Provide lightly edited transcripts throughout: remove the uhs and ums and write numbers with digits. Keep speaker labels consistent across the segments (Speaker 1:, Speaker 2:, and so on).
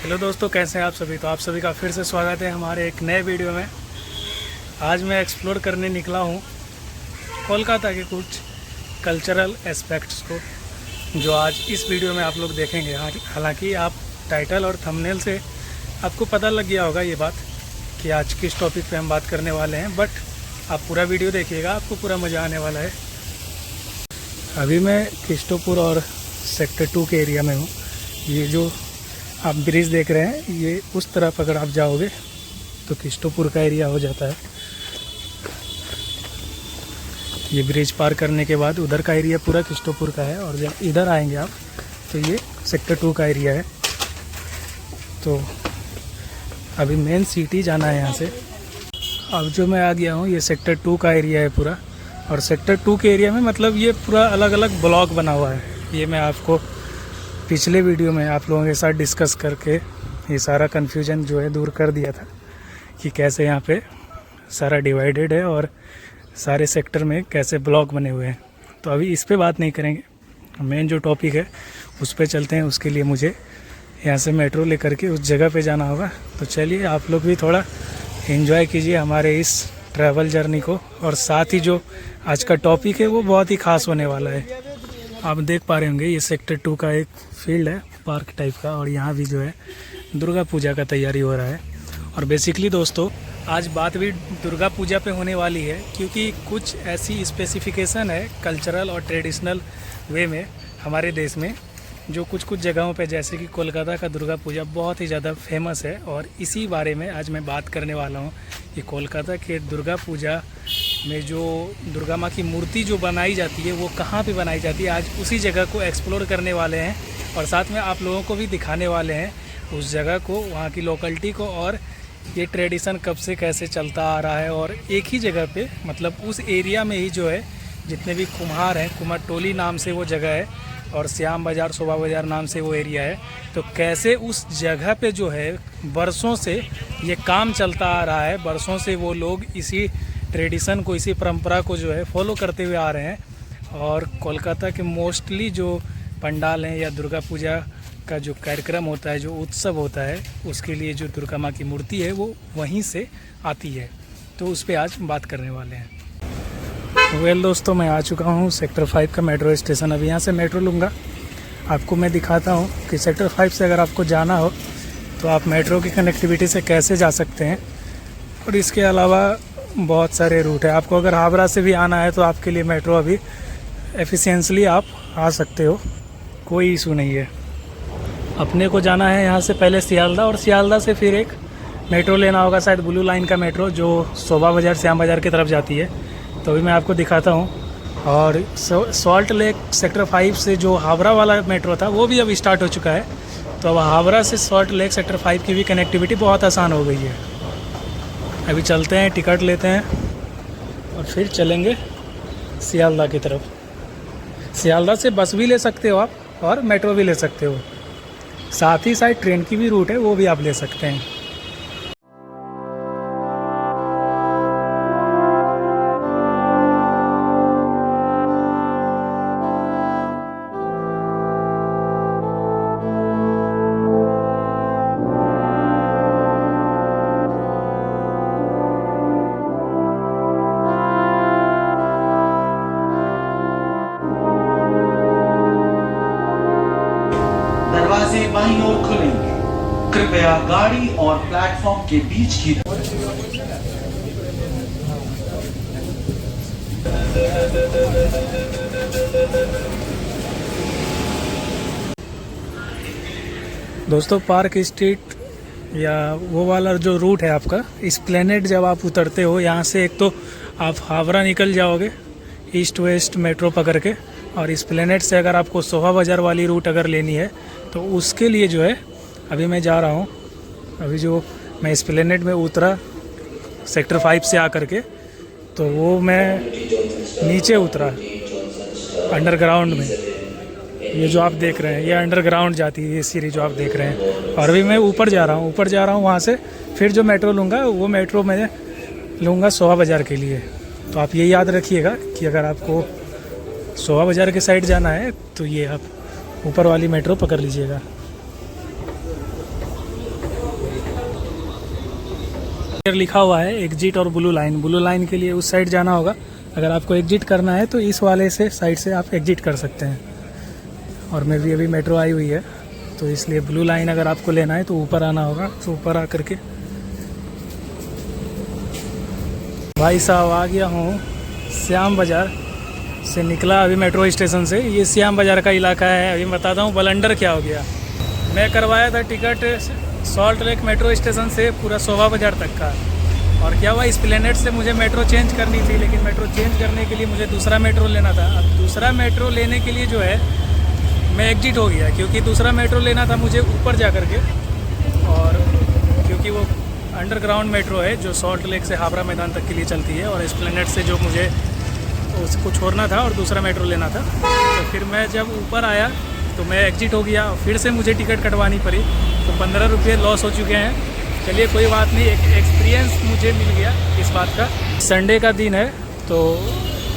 Speaker 1: Hello दोस्तों, कैसे हैं आप सभी। तो आप सभी का फिर से स्वागत है हमारे एक नए वीडियो में। आज मैं एक्सप्लोर करने निकला हूँ कोलकाता के कुछ कल्चरल एस्पेक्ट्स को, जो आज इस वीडियो में आप लोग देखेंगे। हालांकि आप टाइटल और थंबनेल से आपको पता लग गया होगा ये बात कि आज किस टॉपिक पे हम बात करने वाले हैं, बट आप पूरा वीडियो देखिएगा, आपको पूरा मज़ा आने वाला है। अभी मैं किस्टोपुर और सेक्टर 2 के एरिया में हूँ। ये जो आप ब्रिज देख रहे हैं, ये उस तरफ अगर आप जाओगे तो किस्टोपुर का एरिया हो जाता है। ये ब्रिज पार करने के बाद उधर का एरिया पूरा किस्टोपुर का है, और जब इधर आएंगे आप तो ये सेक्टर 2 का एरिया है। तो अभी मेन सिटी जाना है यहाँ से। अब जो मैं आ गया हूँ, ये सेक्टर 2 का एरिया है पूरा, और सेक्टर 2 के एरिया में मतलब ये पूरा अलग अलग ब्लॉक बना हुआ है। ये मैं आपको पिछले वीडियो में आप लोगों के साथ डिस्कस करके ये सारा कन्फ्यूजन जो है दूर कर दिया था कि कैसे यहाँ पे सारा डिवाइडेड है और सारे सेक्टर में कैसे ब्लॉक बने हुए हैं। तो अभी इस पे बात नहीं करेंगे, मेन जो टॉपिक है उस पे चलते हैं। उसके लिए मुझे यहाँ से मेट्रो लेकर के उस जगह पे जाना होगा। तो चलिए आप लोग भी थोड़ा एंजॉय कीजिए हमारे इस ट्रैवल जर्नी को, और साथ ही जो आज का टॉपिक है वो बहुत ही ख़ास होने वाला है। आप देख पा रहे होंगे ये सेक्टर 2 का एक फील्ड है, पार्क टाइप का, और यहाँ भी जो है दुर्गा पूजा का तैयारी हो रहा है। और बेसिकली दोस्तों आज बात भी दुर्गा पूजा पे होने वाली है, क्योंकि कुछ ऐसी स्पेसिफिकेशन है कल्चरल और ट्रेडिशनल वे में हमारे देश में, जो कुछ कुछ जगहों पे, जैसे कि कोलकाता का दुर्गा पूजा बहुत ही ज़्यादा फेमस है। और इसी बारे में आज मैं बात करने वाला हूँ कि कोलकाता के दुर्गा पूजा में जो दुर्गा माँ की मूर्ति जो बनाई जाती है वो कहाँ पे बनाई जाती है, आज उसी जगह को एक्सप्लोर करने वाले हैं, और साथ में आप लोगों को भी दिखाने वाले हैं उस जगह को, वहाँ की लोकेलिटी को, और ये ट्रेडिशन कब से कैसे चलता आ रहा है। और एक ही जगह पे मतलब उस एरिया में ही जो है जितने भी कुम्हार हैं, कुमार टोली नाम से वो जगह है, और श्याम बाज़ार, शोभा बाज़ार नाम से वो एरिया है। तो कैसे उस जगह पे जो है बरसों से ये काम चलता आ रहा है, बरसों से वो लोग इसी ट्रेडिशन को, इसी परंपरा को जो है फॉलो करते हुए आ रहे हैं। और कोलकाता के मोस्टली जो पंडाल हैं या दुर्गा पूजा का जो कार्यक्रम होता है, जो उत्सव होता है, उसके लिए जो दुर्गा माँ की मूर्ति है वो वहीं से आती है। तो उस पर आज बात करने वाले हैं। वेल दोस्तों, मैं आ चुका हूँ सेक्टर 5 का मेट्रो स्टेशन। अभी यहाँ से मेट्रो लूँगा, आपको मैं दिखाता हूँ कि सेक्टर 5 से अगर आपको जाना हो तो आप मेट्रो की कनेक्टिविटी से कैसे जा सकते हैं। और इसके अलावा बहुत सारे रूट है। आपको अगर हावड़ा से भी आना है तो आपके लिए मेट्रो अभी एफिशिएंटली आप आ सकते हो, कोई इशू नहीं है। अपने को जाना है यहाँ से पहले सियालदा, और सियालदा से फिर एक मेट्रो लेना होगा, शायद ब्लू लाइन का मेट्रो, जो शोभा बाज़ार, श्याम बाज़ार की तरफ जाती है। तो अभी मैं आपको दिखाता हूँ। और सॉल्ट लेक सेक्टर 5 से जो हावड़ा वाला मेट्रो था वो भी अब स्टार्ट हो चुका है। तो अब हावड़ा से सॉल्ट लेक सेक्टर 5 की भी कनेक्टिविटी बहुत आसान हो गई है। अभी चलते हैं, टिकट लेते हैं और फिर चलेंगे सियालदा की तरफ। सियालदा से बस भी ले सकते हो आप, और मेट्रो भी ले सकते हो, साथ ही साथ ट्रेन की भी रूट है, वो भी आप ले सकते हैं।
Speaker 2: दरवाजे बाईं ओर खुलेंगे, कृपया गाड़ी और प्लेटफॉर्म के बीच की
Speaker 1: दोस्तों पार्क स्ट्रीट या वो वाला जो रूट है आपका, एस्प्लेनेड, जब आप उतरते हो यहाँ से, एक तो आप हावड़ा निकल जाओगे ईस्ट वेस्ट मेट्रो पकड़ के, और एस्प्लेनेड से अगर आपको शोभा बाज़ार वाली रूट अगर लेनी है तो उसके लिए जो है अभी मैं जा रहा हूँ। अभी जो मैं एस्प्लेनेड में उतरा सेक्टर 5 से आकर के, तो वो मैं नीचे उतरा अंडरग्राउंड में। ये जो आप देख रहे हैं ये अंडरग्राउंड जाती है, ये सीढ़ी जो आप देख रहे हैं। और अभी मैं ऊपर जा रहा हूँ, वहाँ से फिर जो मेट्रो लूँगा वो मेट्रो मैं लूँगा शोभा बाज़ार के लिए। तो आप ये याद रखिएगा कि अगर आपको शोभा बाज़ार के साइड जाना है तो ये आप ऊपर वाली मेट्रो पकड़ लीजिएगा। लिखा हुआ है एग्जिट और ब्लू लाइन के लिए उस साइड जाना होगा। अगर आपको एग्जिट करना है तो इस वाले से साइड से आप एग्जिट कर सकते हैं। और मैं भी अभी मेट्रो आई हुई है तो इसलिए ब्लू लाइन अगर आपको लेना है तो ऊपर आना होगा। तो ऊपर आ करके भाई साहब आ गया हूँ श्याम बाज़ार से, निकला अभी मेट्रो स्टेशन से। ये श्याम बाज़ार का इलाका है। अभी बताता हूँ बलंडर क्या हो गया। मैं करवाया था ticket salt lake metro station से पूरा शोभा बाज़ार तक का, और क्या हुआ एस्प्लेनेड से मुझे मेट्रो चेंज करनी थी, लेकिन मेट्रो चेंज करने के लिए मुझे दूसरा मेट्रो लेना था। अब दूसरा मेट्रो लेने के लिए जो है मैं एग्जिट हो गया, क्योंकि दूसरा मेट्रो लेना था मुझे ऊपर जा कर के, और क्योंकि वो अंडरग्राउंड मेट्रो है जो सॉल्ट लेक से हावड़ा मैदान तक के लिए चलती है, और एस्प्लेनेड से जो मुझे उसको छोड़ना था और दूसरा मेट्रो लेना था। तो फिर मैं जब ऊपर आया तो मैं एग्जिट हो गया, फिर से मुझे टिकट कटवानी पड़ी, तो 15 रुपये लॉस हो चुके हैं। चलिए कोई बात नहीं, एक एक्सपीरियंस मुझे मिल गया इस बात का। संडे का दिन है तो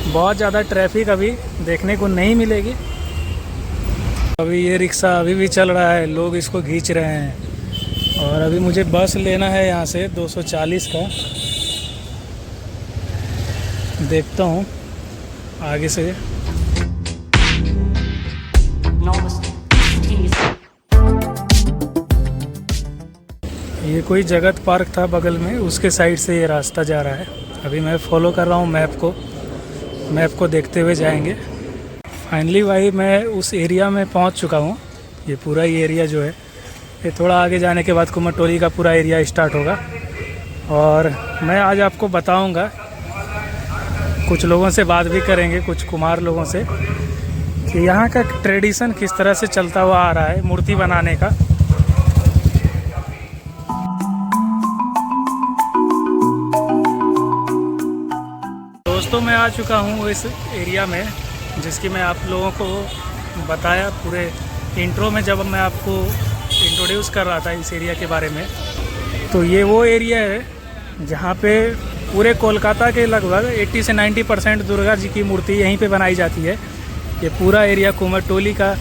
Speaker 1: बहुत ज़्यादा ट्रैफिक अभी देखने को नहीं मिलेगी। अभी ये रिक्शा अभी भी चल रहा है, लोग इसको खींच रहे हैं। और अभी मुझे बस लेना है यहाँ से 240 का, देखता हूँ आगे से। ये कोई जगत पार्क था बगल में, उसके साइड से ये रास्ता जा रहा है। अभी मैं फॉलो कर रहा हूँ मैप को देखते हुए जाएंगे। फाइनली भाई मैं उस एरिया में पहुँच चुका हूँ। ये पूरा ही एरिया जो है, ये थोड़ा आगे जाने के बाद कुमारटोली का पूरा एरिया स्टार्ट होगा। और मैं आज आपको बताऊँगा, कुछ लोगों से बात भी करेंगे, कुछ कुम्हार लोगों से, कि यहाँ का ट्रेडिशन किस तरह से चलता हुआ आ रहा है मूर्ति बनाने का। दोस्तों मैं आ चुका हूँ इस एरिया में, जिसकी मैं आप लोगों को बताया पूरे इंट्रो में जब मैं आपको इंट्रोड्यूस कर रहा था इस एरिया के बारे में। तो ये वो एरिया है जहाँ पे पूरे कोलकाता के लगभग 80 से 90% दुर्गा जी की मूर्ति यहीं पे बनाई जाती है। ये पूरा एरिया कुमारटोली का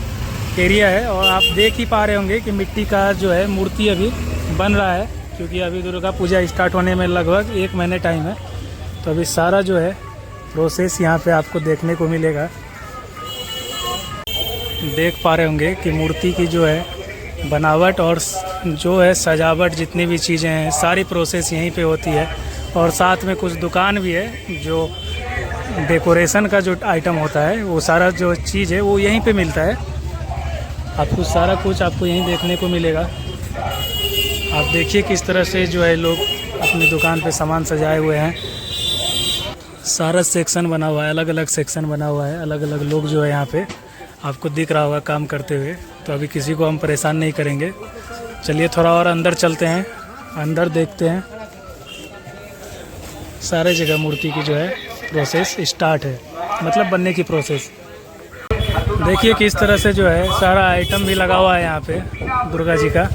Speaker 1: एरिया है, और आप देख ही पा रहे होंगे कि मिट्टी का जो है मूर्ति अभी बन रहा है, क्योंकि अभी दुर्गा पूजा स्टार्ट होने में लगभग 1 महीने टाइम है। तो अभी सारा जो है प्रोसेस यहाँ पे आपको देखने को मिलेगा। देख पा रहे होंगे कि मूर्ति की जो है बनावट और जो है सजावट, जितनी भी चीज़ें हैं, सारी प्रोसेस यहीं पे होती है। और साथ में कुछ दुकान भी है जो डेकोरेशन का जो आइटम होता है, वो सारा जो चीज़ है वो यहीं पे मिलता है। आपको सारा कुछ आपको यहीं देखने को मिलेगा। आप देखिए किस तरह से जो है लोग अपनी दुकान पे सामान सजाए हुए हैं। सारा सेक्शन बना हुआ है, अलग अलग सेक्शन बना हुआ है, अलग अलग लोग जो है यहाँ पे आपको दिख रहा होगा काम करते हुए। तो अभी किसी को हम परेशान नहीं करेंगे। चलिए थोड़ा और अंदर चलते हैं, अंदर देखते हैं। सारे जगह मूर्ति की जो है प्रोसेस स्टार्ट है, मतलब बनने की प्रोसेस। देखिए किस तरह से जो है सारा आइटम भी लगा हुआ है यहाँ पे दुर्गा जी का।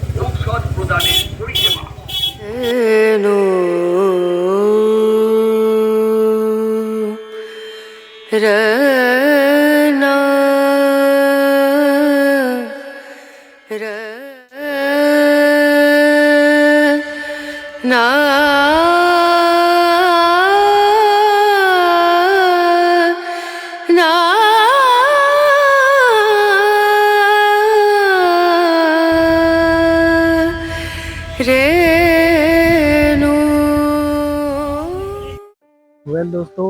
Speaker 1: वेल दोस्तों,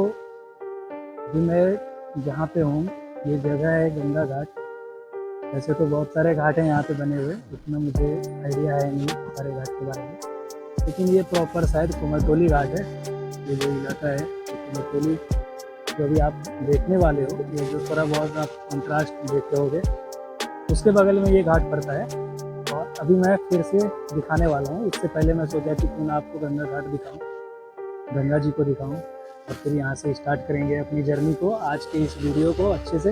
Speaker 1: अभी मैं जहाँ पे हूँ ये जगह है गंगा घाट। वैसे तो बहुत सारे घाट हैं यहाँ पे बने हुए, उतना मुझे आइडिया है नहीं सारे घाट के बारे में, लेकिन ये प्रॉपर शायद कुमारटोली घाट है। ये जो इलाका है कुमारटोली, जो अभी आप देखने वाले हो, ये जो थोड़ा बहुत आप कंट्रास्ट देखते होगे, उसके बगल में ये घाट पड़ता है। और अभी मैं फिर से दिखाने वाला हूँ। इससे पहले मैं सोचा कि क्यों ना आपको गंगा घाट दिखाऊँ, गंगा जी को दिखाऊँ, और फिर यहाँ से स्टार्ट करेंगे अपनी जर्नी को, आज के इस वीडियो को अच्छे से।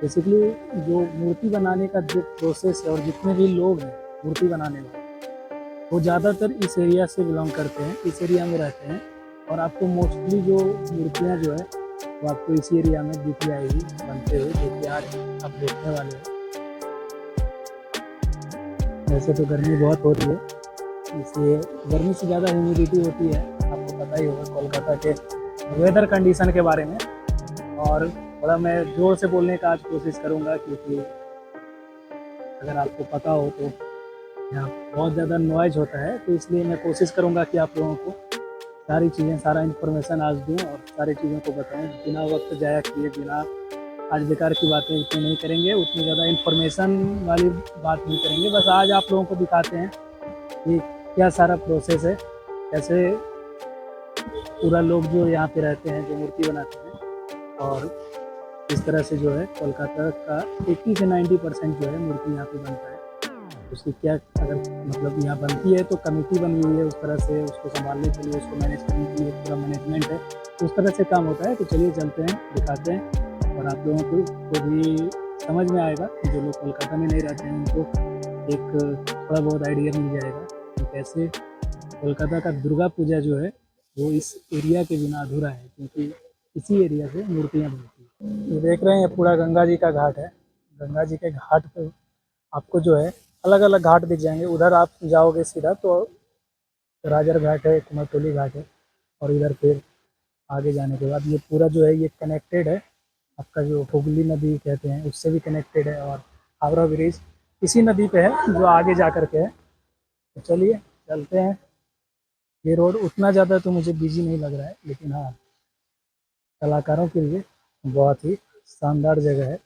Speaker 1: बेसिकली जो मूर्ति बनाने का जो प्रोसेस है, और जितने भी लोग हैं मूर्ति बनाने वाले, वो ज़्यादातर इस एरिया से बिलोंग करते हैं, इस एरिया में रहते हैं। और आपको मोस्टली जो मूर्तियाँ जो है वो आपको इसी एरिया में दिख जाएगी बनते हुए, जो कि आज आप देखने वाले हैं। वैसे तो गर्मी बहुत हो रही है, इसलिए गर्मी से ज़्यादा ह्यूमिडिटी होती है। आपको पता ही होगा कोलकाता के वेदर कंडीशन के बारे में। और थोड़ा मैं ज़ोर से बोलने का आज कोशिश करूँगा, क्योंकि अगर आपको पता हो तो यहाँ बहुत ज़्यादा नॉइज़ होता है, तो इसलिए मैं कोशिश करूँगा कि आप लोगों को सारी चीज़ें, सारा इन्फॉर्मेशन आज दूँ और सारी चीज़ों को बताऊँ, बिना वक्त ज़ाया किए, बिना आज बेकार की बातें इतनी नहीं करेंगे, उतनी ज़्यादा इन्फॉर्मेशन वाली बात नहीं करेंगे। बस आज आप लोगों को दिखाते हैं कि क्या सारा प्रोसेस है, कैसे पूरा लोग जो यहाँ पे रहते हैं, जो मूर्ति बनाते हैं, और इस तरह से जो है कोलकाता का 80 से 90% जो है मूर्ति यहाँ पे बनता है। उसकी क्या, अगर मतलब यहाँ बनती है तो कमेटी बनी हुई है, उस तरह से उसको संभालने के लिए, उसको मैनेज करने के लिए पूरा मैनेजमेंट है, उस तरह से काम होता है। तो चलिए चलते हैं, दिखाते हैं, और आप लोगों को भी समझ में आएगा। जो लोग कोलकाता में नहीं रहते हैं उनको एक थोड़ा बहुत आइडिया मिल जाएगा कि कैसे कोलकाता का दुर्गा पूजा जो है वो इस एरिया के बिना अधूरा है, क्योंकि इसी एरिया से मूर्तियाँ बनती हैं। तो देख रहे हैं पूरा गंगा जी का घाट है। गंगा जी के घाट पे आपको जो है अलग अलग घाट दिख जाएंगे। उधर आप जाओगे सीधा तो राजर घाट है, कुमारटोली घाट है, और इधर फिर आगे जाने के बाद ये पूरा जो है ये कनेक्टेड है। आपका जो हुगली नदी कहते हैं उससे भी कनेक्टेड है, और हावड़ा ब्रिज इसी नदी पे है जो आगे जा कर के है। तो चलिए चलते हैं। ये रोड उतना ज़्यादा तो मुझे बिजी नहीं लग रहा है, लेकिन हाँ, कलाकारों के लिए बहुत ही शानदार जगह है।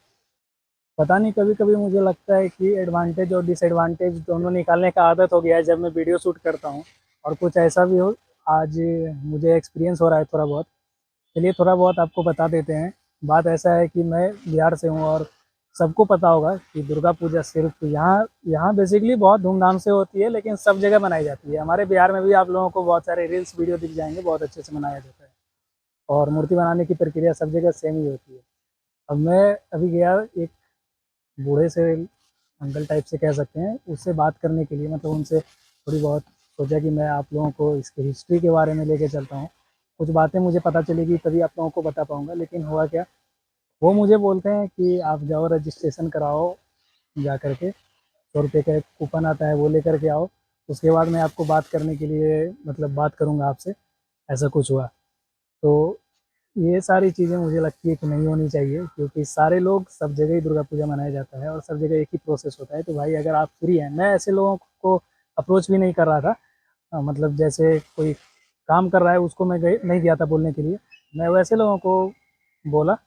Speaker 1: पता नहीं, कभी कभी मुझे लगता है कि एडवांटेज और डिसएडवांटेज दोनों निकालने का आदत हो गया है जब मैं वीडियो शूट करता हूँ, और कुछ ऐसा भी हो। आज मुझे एक्सपीरियंस हो रहा है थोड़ा बहुत। चलिए थोड़ा बहुत आपको बता देते हैं। बात ऐसा है कि मैं बिहार से हूँ, और सबको पता होगा कि दुर्गा पूजा सिर्फ यहाँ यहाँ बेसिकली बहुत धूमधाम से होती है, लेकिन सब जगह मनाई जाती है। हमारे बिहार में भी आप लोगों को बहुत सारे रील्स वीडियो दिख जाएंगे, बहुत अच्छे से मनाया जाता है, और मूर्ति बनाने की प्रक्रिया सब जगह सेम ही होती है। अब मैं अभी गया एक बूढ़े से, अंकल टाइप से कह सकते हैं, उससे बात करने के लिए, मतलब उनसे थोड़ी बहुत सोचा कि मैं आप लोगों को इसकी हिस्ट्री के बारे में लेके चलता हूँ। कुछ बातें मुझे पता चलेगी तभी आप लोगों को बता पाऊँगा। लेकिन हुआ क्या, वो मुझे बोलते हैं कि आप जाओ रजिस्ट्रेशन कराओ, जा कर के 100 रुपये का एक कूपन आता है वो लेकर के आओ, उसके बाद मैं आपको बात करने के लिए, मतलब बात करूँगा आपसे। ऐसा कुछ हुआ। तो ये सारी चीज़ें मुझे लगती है कि नहीं होनी चाहिए, क्योंकि सारे लोग सब जगह ही दुर्गा पूजा मनाया जाता है, और सब जगह एक ही प्रोसेस होता है। तो भाई अगर आप फ्री हैं, मैं ऐसे लोगों को अप्रोच भी नहीं कर रहा था। मतलब जैसे कोई काम कर रहा है उसको मैं नहीं गया था बोलने के लिए। मैं वैसे लोगों को बोला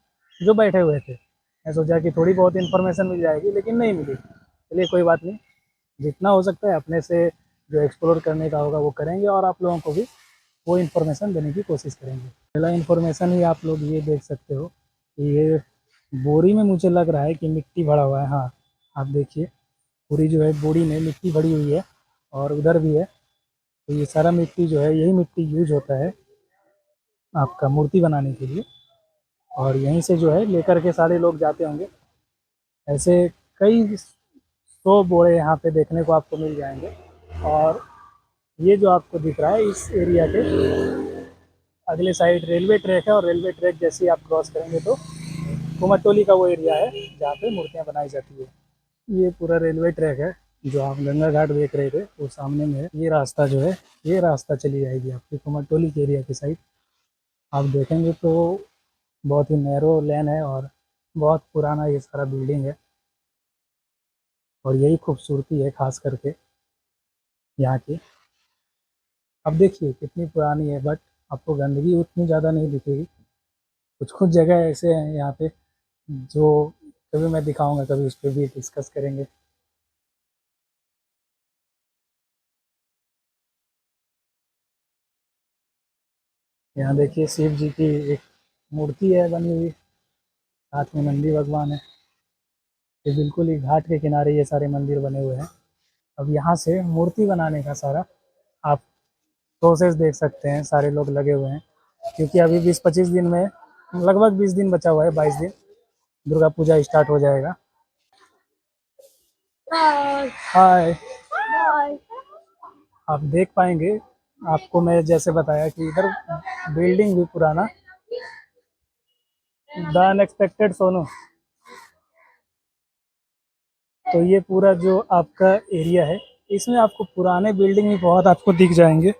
Speaker 1: जो बैठे हुए थे। मैं सोचा कि थोड़ी बहुत इन्फॉर्मेशन मिल जाएगी, लेकिन नहीं मिली। चलिए कोई बात नहीं, जितना हो सकता है अपने से जो एक्सप्लोर करने का होगा वो करेंगे, और आप लोगों को भी वो इन्फॉर्मेशन देने की कोशिश करेंगे। पहला इन्फॉर्मेशन ही आप लोग ये देख सकते हो कि ये बोरी में मुझे लग रहा है कि मिट्टी भरा हुआ है। हाँ, आप देखिए पूरी जो है बोरी में मिट्टी भरी हुई है, और उधर भी है। तो ये सारा मिट्टी जो है, यही मिट्टी यूज होता है आपका मूर्ति बनाने के लिए, और यहीं से जो है लेकर के सारे लोग जाते होंगे। ऐसे कई 100 बोरे यहाँ पे देखने को आपको मिल जाएंगे। और ये जो आपको दिख रहा है, इस एरिया के अगले साइड रेलवे ट्रैक है, और रेलवे ट्रैक जैसे ही आप क्रॉस करेंगे तो कुमारटोली का वो एरिया है जहाँ पे मूर्तियाँ बनाई जाती है। ये पूरा रेलवे ट्रैक है। जो आप गंगा घाट देख रहे थे वो सामने में है। ये रास्ता जो है, ये रास्ता चली जाएगी आपकी कुमारटोली के एरिया की साइड। आप देखेंगे तो बहुत ही नैरो लेन है, और बहुत पुराना ये सारा बिल्डिंग है, और यही खूबसूरती है खास करके यहाँ की। अब देखिए कितनी पुरानी है, बट आपको गंदगी उतनी ज़्यादा नहीं दिखेगी। कुछ कुछ जगह ऐसे हैं यहाँ पे जो कभी मैं दिखाऊंगा, कभी उस पर भी डिस्कस करेंगे। यहाँ देखिए शिव जी की एक मूर्ति है बनी हुई, साथ में नंदी भगवान है। ये बिल्कुल ही घाट के किनारे ये सारे मंदिर बने हुए हैं। अब यहाँ से मूर्ति बनाने का सारा आप प्रोसेस देख सकते हैं, सारे लोग लगे हुए हैं, क्योंकि अभी 20-25 दिन में, लगभग 20 दिन बचा हुआ है, 22 दिन, दुर्गा पूजा स्टार्ट हो जाएगा। हाय। आप देख पाएंगे, आपको मैं जैसे बताया कि इधर बिल्डिंग भी पुराना, द अनएक्सपेक्टेड सोनू। तो ये पूरा जो आपका एरिया है, इसमें आपको पुराने बिल्डिंग भी बहुत आपको दिख जाएंगे।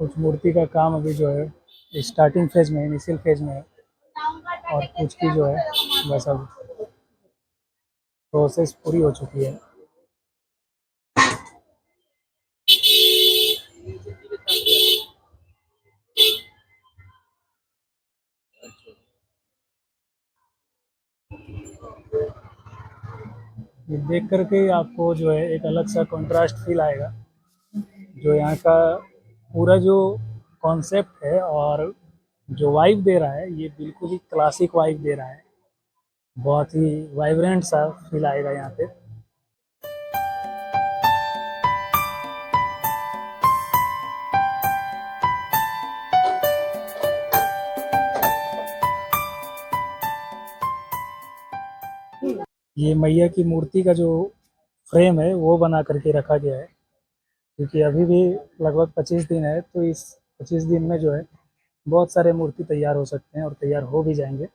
Speaker 1: कुछ मूर्ति का काम अभी जो है स्टार्टिंग फेज में, इनिशियल फेज में है, और कुछ की जो है बस अब प्रोसेस पूरी हो चुकी है। ये देख करके आपको जो है एक अलग सा कंट्रास्ट फील आएगा। जो यहाँ का पूरा जो कॉन्सेप्ट है और जो वाइब दे रहा है, ये बिल्कुल ही क्लासिक वाइब दे रहा है। बहुत ही वाइब्रेंट सा फील आएगा यहाँ पे। ये मैया की मूर्ति का जो फ्रेम है वो बना करके रखा गया है, क्योंकि अभी भी लगभग 25 दिन है, तो इस 25 दिन में जो है बहुत सारे मूर्ति तैयार हो सकते हैं और तैयार हो भी जाएंगे।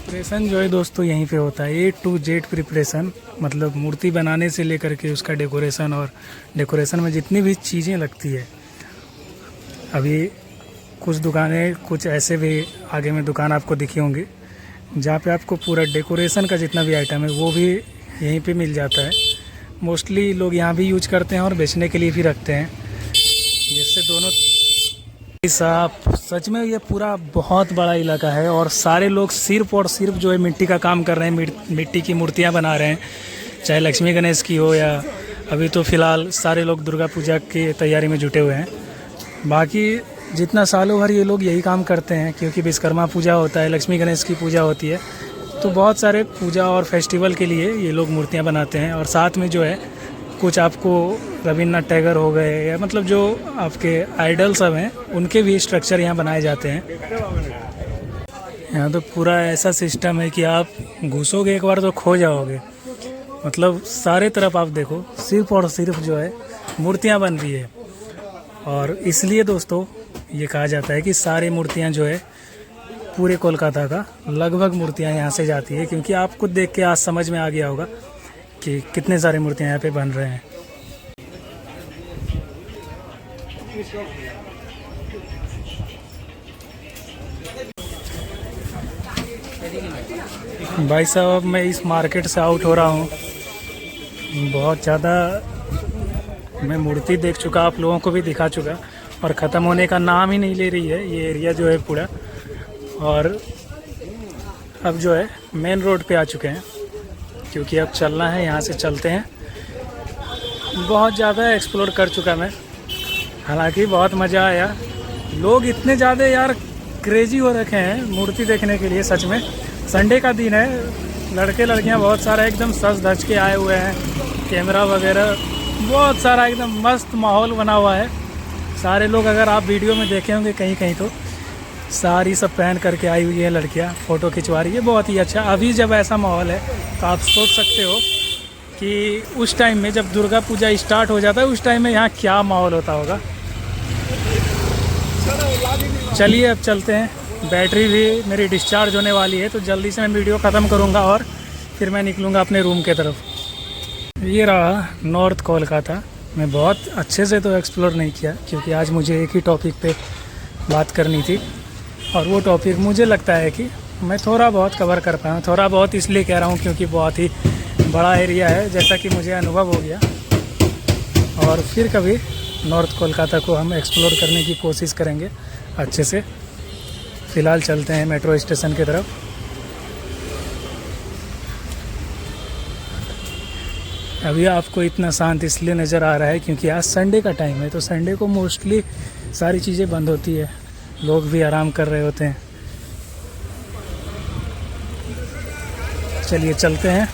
Speaker 1: प्रिपरेशन जो है दोस्तों यहीं पे होता है, A to Z प्रिपरेशन, मतलब मूर्ति बनाने से लेकर के उसका डेकोरेशन, और डेकोरेशन में जितनी भी चीज़ें लगती है। अभी कुछ दुकानें, कुछ ऐसे भी आगे में दुकान आपको दिखी होंगी जहाँ पे आपको पूरा डेकोरेशन का जितना भी आइटम है वो भी यहीं पे मिल जाता है। मोस्टली लोग यहाँ भी यूज करते हैं और बेचने के लिए भी रखते हैं, जिससे दोनों साफ। सच में ये पूरा बहुत बड़ा इलाका है और सारे लोग सिर्फ और सिर्फ जो है मिट्टी का काम कर रहे हैं, मिट्टी की मूर्तियाँ बना रहे हैं, चाहे लक्ष्मी गणेश की हो या अभी तो फ़िलहाल सारे लोग दुर्गा पूजा की तैयारी में जुटे हुए हैं। बाकी जितना सालों भर ये लोग यही काम करते हैं, क्योंकि विश्वकर्मा पूजा होता है, लक्ष्मी गणेश की पूजा होती है, तो बहुत सारे पूजा और फेस्टिवल के लिए ये लोग मूर्तियाँ बनाते हैं। और साथ में जो है कुछ आपको रविन्द्रनाथ टैगोर हो गए, या मतलब जो आपके आइडल सब हैं उनके भी स्ट्रक्चर यहाँ बनाए जाते हैं। यहाँ तो पूरा ऐसा सिस्टम है कि आप घुसोगे एक बार तो खो जाओगे। मतलब सारे तरफ आप देखो, सिर्फ और सिर्फ जो है मूर्तियाँ बन रही है। और इसलिए दोस्तों ये कहा जाता है कि सारी मूर्तियाँ जो है पूरे कोलकाता का लगभग मूर्तियाँ यहाँ से जाती है, क्योंकि आपको देख के आज समझ में आ गया होगा कि कितने सारे मूर्तियाँ यहाँ पे बन रहे हैं। भाई साहब, मैं इस मार्केट से आउट हो रहा हूँ। बहुत ज़्यादा मैं मूर्ति देख चुका, आप लोगों को भी दिखा चुका, और ख़त्म होने का नाम ही नहीं ले रही है ये एरिया जो है पूरा। और अब जो है मेन रोड पे आ चुके हैं, क्योंकि अब चलना है, यहाँ से चलते हैं। बहुत ज़्यादा एक्सप्लोर कर चुका मैं, हालांकि बहुत मज़ा आया। लोग इतने ज़्यादा यार क्रेजी हो रखे हैं मूर्ति देखने के लिए। सच में संडे का दिन है, लड़के लड़कियां बहुत सारा एकदम सज धज के आए हुए हैं, कैमरा वगैरह बहुत सारा, एकदम मस्त माहौल बना हुआ है। सारे लोग, अगर आप वीडियो में देखे होंगे कहीं कहीं, तो साड़ी सब पहन करके आई हुई है लड़कियां, फ़ोटो खिंचवा रही है। बहुत ही अच्छा। अभी जब ऐसा माहौल है तो आप सोच सकते हो कि उस टाइम में जब दुर्गा पूजा स्टार्ट हो जाता है, उस टाइम में यहाँ क्या माहौल होता होगा। चलिए अब चलते हैं, बैटरी भी मेरी डिस्चार्ज होने वाली है, तो जल्दी से मैं वीडियो ख़त्म करूँगा और फिर मैं निकलूँगा अपने रूम के तरफ। ये रहा नॉर्थ कोलकाता। मैं बहुत अच्छे से तो एक्सप्लोर नहीं किया, क्योंकि आज मुझे एक ही टॉपिक पे बात करनी थी, और वो टॉपिक मुझे लगता है कि मैं थोड़ा बहुत कवर कर पाया हूँ। थोड़ा बहुत इसलिए कह रहा हूँ क्योंकि बहुत ही बड़ा एरिया है, जैसा कि मुझे अनुभव हो गया। और फिर कभी नॉर्थ कोलकाता को हम एक्सप्लोर करने की कोशिश करेंगे अच्छे से। फ़िलहाल चलते हैं मेट्रो स्टेशन की तरफ। अभी आपको इतना शांत इसलिए नज़र आ रहा है क्योंकि आज संडे का टाइम है, तो संडे को मोस्टली सारी चीज़ें बंद होती है, लोग भी आराम कर रहे होते हैं। चलिए चलते हैं।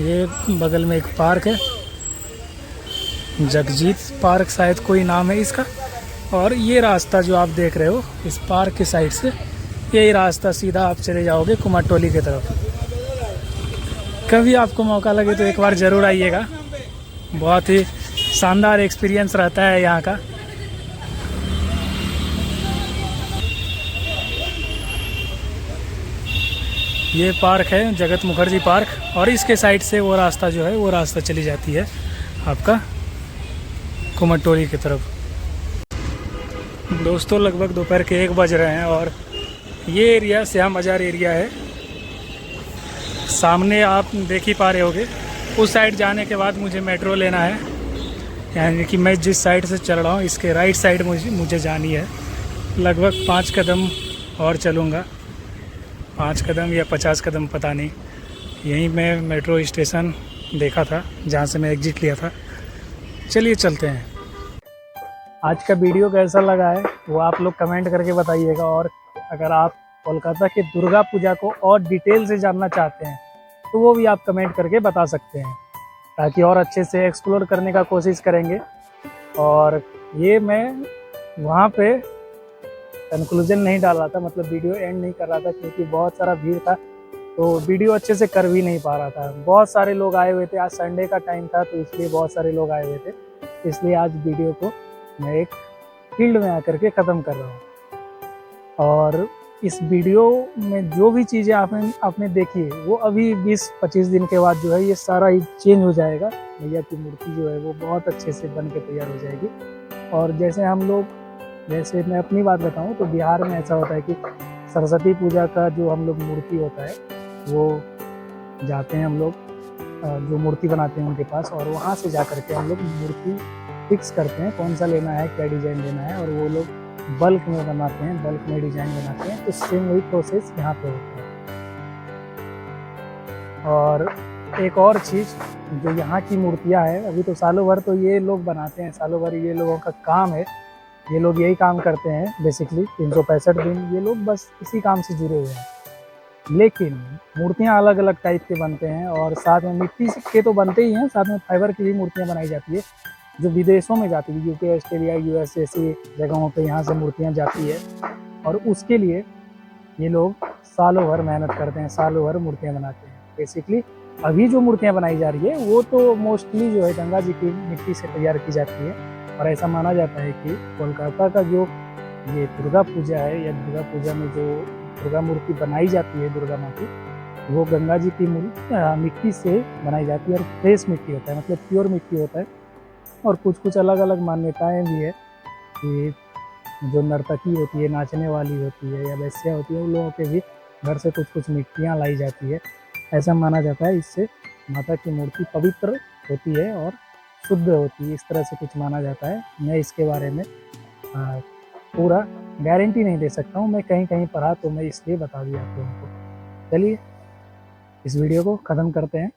Speaker 1: ये बगल में एक पार्क है, जगजीत पार्क शायद कोई नाम है इसका। और ये रास्ता जो आप देख रहे हो इस पार्क की साइड से, यही रास्ता सीधा आप चले जाओगे कुमारटोली की तरफ। कभी आपको मौका लगे तो एक बार ज़रूर आइएगा, बहुत ही शानदार एक्सपीरियंस रहता है यहाँ का। ये पार्क है जगत मुखर्जी पार्क, और इसके साइड से वो रास्ता जो है वो रास्ता चली जाती है आपका कुमारटोली की तरफ। दोस्तों लगभग दोपहर के 1 बज रहे हैं और ये एरिया श्याम बाज़ार एरिया है। सामने आप देख ही पा रहे होगे, उस साइड जाने के बाद मुझे मेट्रो लेना है, यानी कि मैं जिस साइड से चल रहा हूँ इसके राइट साइड मुझे जानी है। लगभग 5 कदम और चलूँगा, 5 कदम या 50 कदम पता नहीं। यहीं मैं मेट्रो स्टेशन देखा था जहाँ से मैं एग्जिट लिया था। चलिए चलते हैं। आज का वीडियो कैसा लगा है वो आप लोग कमेंट करके बताइएगा, और अगर आप कोलकाता के दुर्गा पूजा को और डिटेल से जानना चाहते हैं तो वो भी आप कमेंट करके बता सकते हैं, ताकि और अच्छे से एक्सप्लोर करने का कोशिश करेंगे। और ये मैं वहाँ पे कंक्लूजन नहीं डाल रहा था, मतलब वीडियो एंड नहीं कर रहा था, क्योंकि बहुत सारा भीड़ था तो वीडियो अच्छे से कर भी नहीं पा रहा था। बहुत सारे लोग आए हुए थे, आज संडे का टाइम था तो इसलिए बहुत सारे लोग आए हुए थे, इसलिए आज वीडियो को मैं एक फील्ड में आकर के ख़त्म कर रहा हूँ। और इस वीडियो में जो भी चीज़ें आपने देखी है वो अभी 20-25 दिन के बाद जो है ये सारा ही चेंज हो जाएगा। मैया की मूर्ति जो है वो बहुत अच्छे से बन के तैयार हो जाएगी। और जैसे मैं अपनी बात बताऊँ तो बिहार में ऐसा होता है कि सरस्वती पूजा का जो हम लोग मूर्ति होता है वो जाते हैं हम लोग जो मूर्ति बनाते हैं उनके पास, और वहाँ से जा कर के हम लोग मूर्ति फिक्स करते हैं कौन सा लेना है, क्या डिज़ाइन लेना है, और वो लोग बल्क में बनाते हैं, बल्क में डिज़ाइन बनाते हैं। तो सेम वही प्रोसेस यहाँ पे होता है। और एक और चीज़ जो यहाँ की मूर्तियाँ हैं, अभी तो सालों भर तो ये लोग बनाते हैं, सालों भर ये लोगों का काम है, ये लोग यही काम करते हैं बेसिकली 365 दिन ये लोग बस इसी काम से जुड़े हुए हैं। लेकिन मूर्तियाँ अलग अलग टाइप के बनते हैं, और साथ में मिट्टी के तो बनते ही हैं, साथ में फाइबर की भी मूर्तियाँ बनाई जाती है जो विदेशों में जाती है, यूके, ऑस्ट्रेलिया, यूएस ऐसी जगहों पे यहाँ से मूर्तियाँ जाती है। और उसके लिए ये लोग सालों भर मेहनत करते हैं, सालों भर मूर्तियाँ बनाते हैं। बेसिकली अभी जो मूर्तियाँ बनाई जा रही है वो तो मोस्टली जो है गंगा जी की मिट्टी से तैयार की जाती है। और ऐसा माना जाता है कि कोलकाता का जो ये दुर्गा पूजा है, या दुर्गा पूजा में जो दुर्गा मूर्ति बनाई जाती है दुर्गा माँ की, वो गंगा जी की मिट्टी से बनाई जाती है, और फ्रेश मिट्टी होता है, मतलब प्योर मिट्टी होता है। और कुछ अलग अलग मान्यताएं भी है कि जो नर्तकी होती है, नाचने वाली होती है या वैश्या होती है, उन लोगों के भी घर से कुछ मिट्टियाँ लाई जाती है। ऐसा माना जाता है इससे माता की मूर्ति पवित्र होती है और शुद्ध होती है, इस तरह से कुछ माना जाता है। मैं इसके बारे में पूरा गारंटी नहीं दे सकता हूँ, मैं कहीं पढ़ा तो मैं इसलिए बता दिया आप लोगों को। चलिए इस वीडियो को ख़त्म करते हैं।